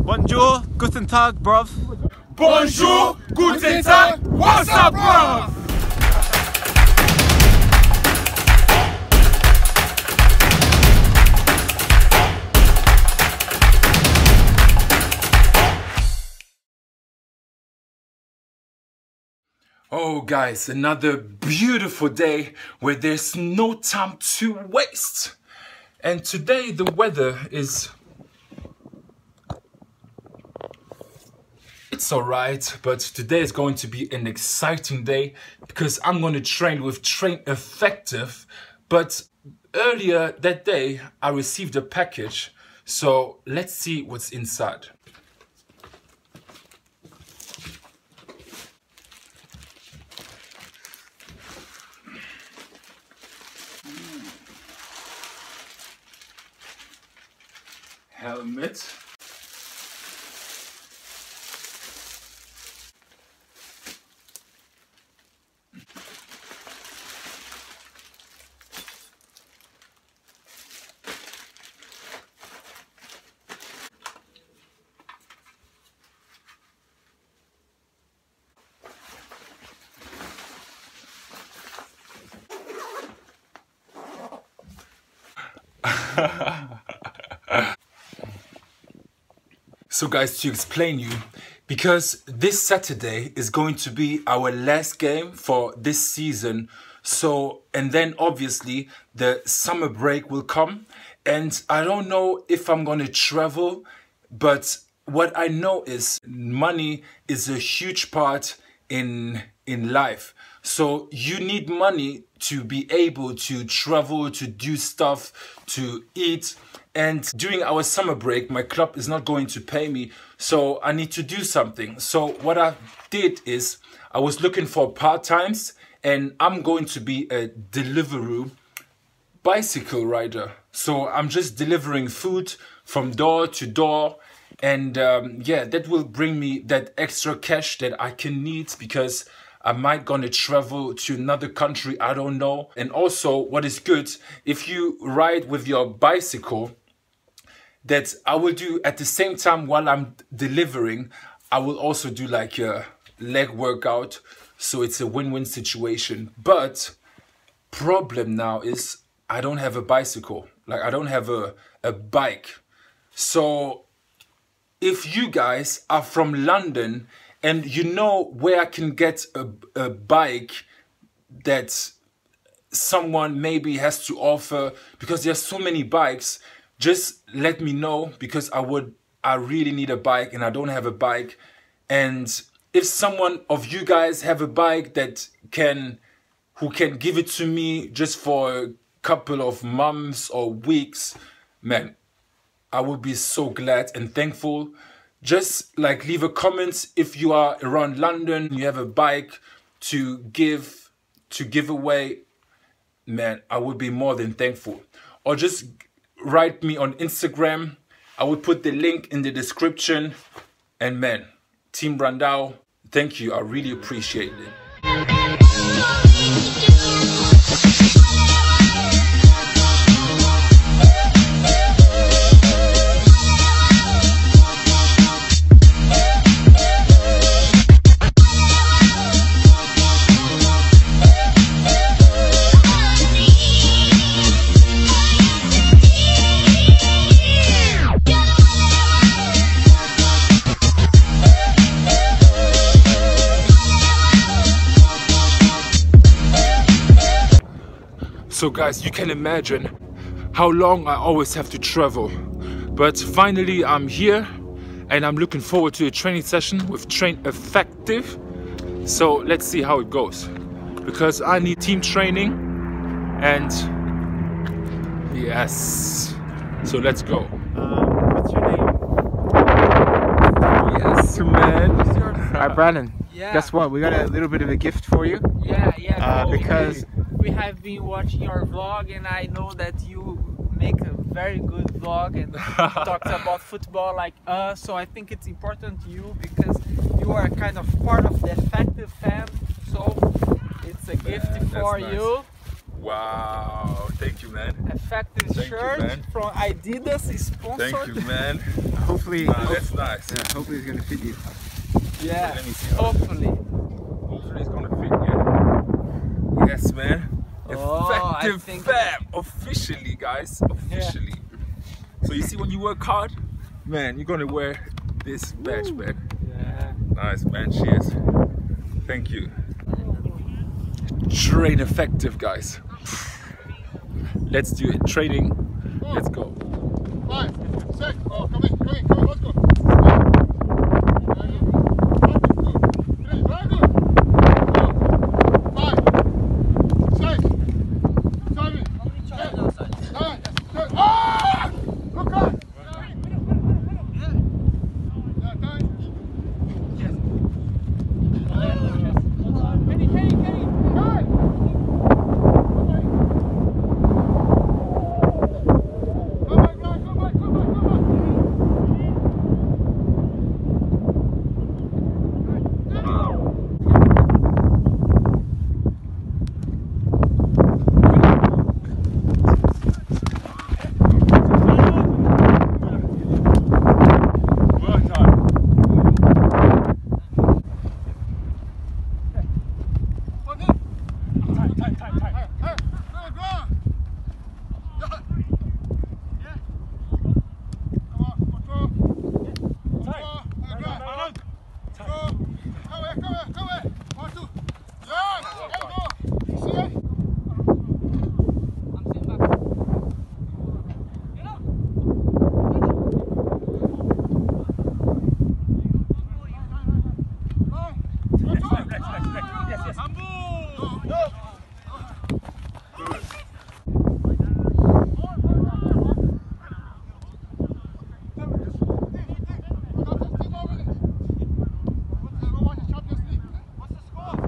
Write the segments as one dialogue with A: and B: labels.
A: Bonjour, guten Tag, BROV.
B: Bonjour, guten Tag, what's up, BROV? Oh guys, another beautiful day where there's no time to waste. And today the weather is... It's alright, but today is going to be an exciting day because I'm going to train with Train Effective. But earlier that day, I received a package. So let's see what's inside. Helmet. So guys, to explain you, because this Saturday is going to be our last game for this season, so, and then obviously the summer break will come, and I don't know if I'm gonna travel, but what I know is money is a huge part in life. So you need money to be able to travel, to do stuff, to eat. And during our summer break, my club is not going to pay me, so I need to do something. So what I did is I was looking for part-times, and I'm going to be a Deliveroo bicycle rider. So I'm just delivering food from door to door, and yeah, that will bring me that extra cash that I can need because I might gonna travel to another country, I don't know. And also what is good, if you ride with your bicycle, that I will do at the same time while I'm delivering, I will also do like a leg workout. So it's a win-win situation. But problem now is I don't have a bicycle. Like I don't have a bike. So if you guys are from London and you know where I can get a bike that someone maybe has to offer, because there's so many bikes, just let me know, because I really need a bike and I don't have a bike. And if someone of you guys have a bike that who can give it to me just for a couple of months or weeks, man, I would be so glad and thankful. Just like leave a comment if you are around London, you have a bike to give away, man, I would be more than thankful. Or just write me on Instagram. I will put the link in the description. And man, Team Diau, thank you. I really appreciate it. So guys, you can imagine how long I always have to travel. But finally I'm here and I'm looking forward to a training session with Train Effective. So let's see how it goes. Because I need team training and yes. So let's go.
A: What's your name?
B: Yes, man.
A: Hi, Brandon.
C: Yeah.
A: Guess what? We got a little bit of a gift for you.
C: Yeah.
A: Because
C: we have been watching your vlog, and I know that you make a very good vlog and talks about football like us. So I think it's important to you because you are kind of part of the Effective fam. So it's a gift for
B: nice.
C: you.
B: Wow, thank you, man.
C: Effective
B: Thank you,
C: shirt
B: man.
C: from Adidas is sponsored.
B: Thank you, man.
A: Hopefully,
B: That's nice.
A: yeah, hopefully it's gonna fit you.
C: Yeah,
B: Let me see.
C: hopefully.
B: Hopefully it's gonna fit you. Yes, man.
C: Oh,
B: Effective
C: I think-
B: fam. Officially, guys. Officially. So you see when you work hard, man, you're gonna wear this badge, man.
C: Yeah.
B: Nice, man. Cheers. Thank you. Train effective, guys. Let's do it. Training. Let's go.
D: 5, 6, oh, come in, let's go. 1, 2, 3, very good. 4, 5, 6, 7, 8, 9, 10. Ah! Look out! Yeah, time.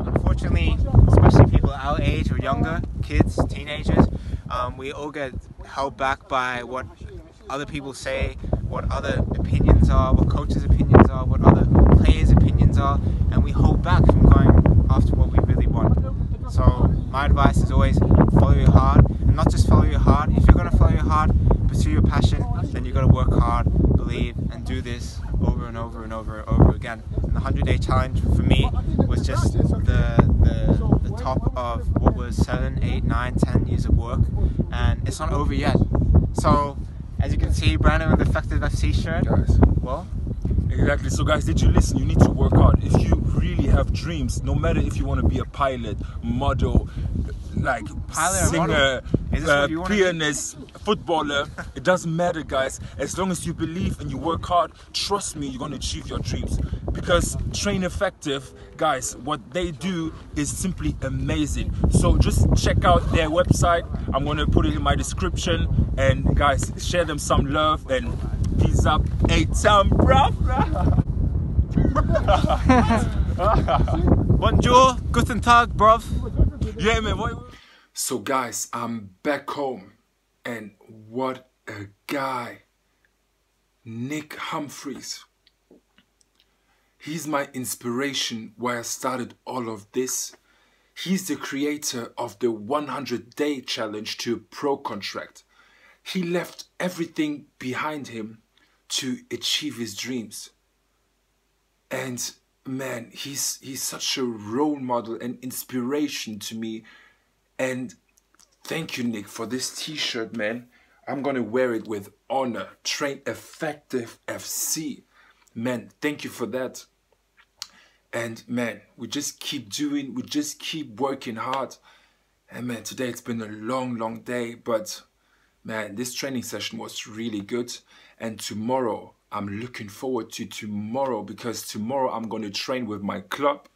A: Unfortunately, especially people our age or younger, kids, teenagers, we all get held back by what other people say, what other opinions are, what coaches' opinions are, what other players' opinions are, and we hold back from going after what we really want. So my advice is always follow your heart, and not just follow your heart. If you're going to follow your heart, pursue your passion, then you've got to work hard, believe, and do this over and over and over and over again. And the 100-day challenge for me was just the top of what was 7, 8, 9, 10 years of work, and it's not over yet. So as you can see, Brandon with the Effective FC shirt.
B: Guys.
A: Well,
B: Exactly. So guys, did you listen? You need to work hard. If you really have dreams, no matter if you want to be a pilot, model, like
A: Pilot or
B: singer,
A: model? Is this what you wanna do?
B: pianist, footballer, it doesn't matter, guys. As long as you believe and you work hard, trust me, you're going to achieve your dreams. Because Train Effective, guys, what they do is simply amazing. So just check out their website. I'm going to put it in my description. And guys, share them some love and peace up. Hey, Tom, bro.
A: Bonjour, Guten Tag, bruv.
B: Yeah, man. So guys, I'm back home, and what a guy. Nick Humphreys. He's my inspiration why I started all of this. He's the creator of the 100-day challenge to a pro contract. He left everything behind him to achieve his dreams. And man, he's such a role model and inspiration to me. And thank you, Nick, for this t-shirt, man. I'm gonna wear it with honor. Train Effective FC. Man, thank you for that. And man, we just keep doing, we just keep working hard. And man, today it's been a long day, but man, this training session was really good. And tomorrow, I'm looking forward to tomorrow, because tomorrow I'm going to train with my club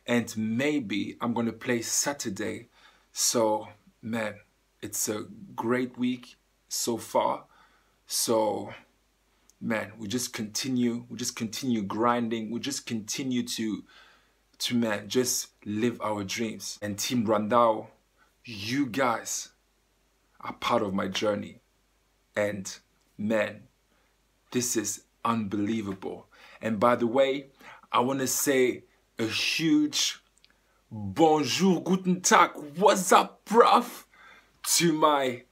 B: and maybe I'm going to play Saturday. So man, it's a great week so far. So man, we just continue grinding, we just continue to man, just live our dreams. And Team Diau, you guys are part of my journey. And man, this is unbelievable. And by the way, I want to say a huge bonjour, guten tag, what's up, bruv? to my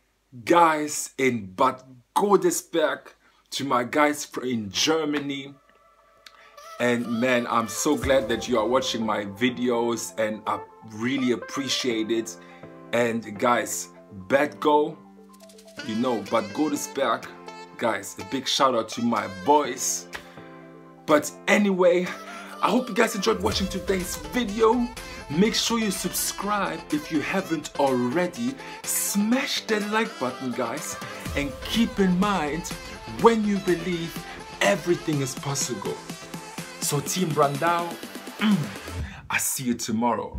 B: guys in Bad Godesberg, to my guys in Germany. And man, I'm so glad that you are watching my videos and I really appreciate it. And guys, Bad Go, you know, Bad Godesberg, guys, a big shout out to my boys. But anyway, I hope you guys enjoyed watching today's video. Make sure you subscribe if you haven't already. Smash that like button, guys. And keep in mind, when you believe, everything is possible. So Team Diau, I see you tomorrow.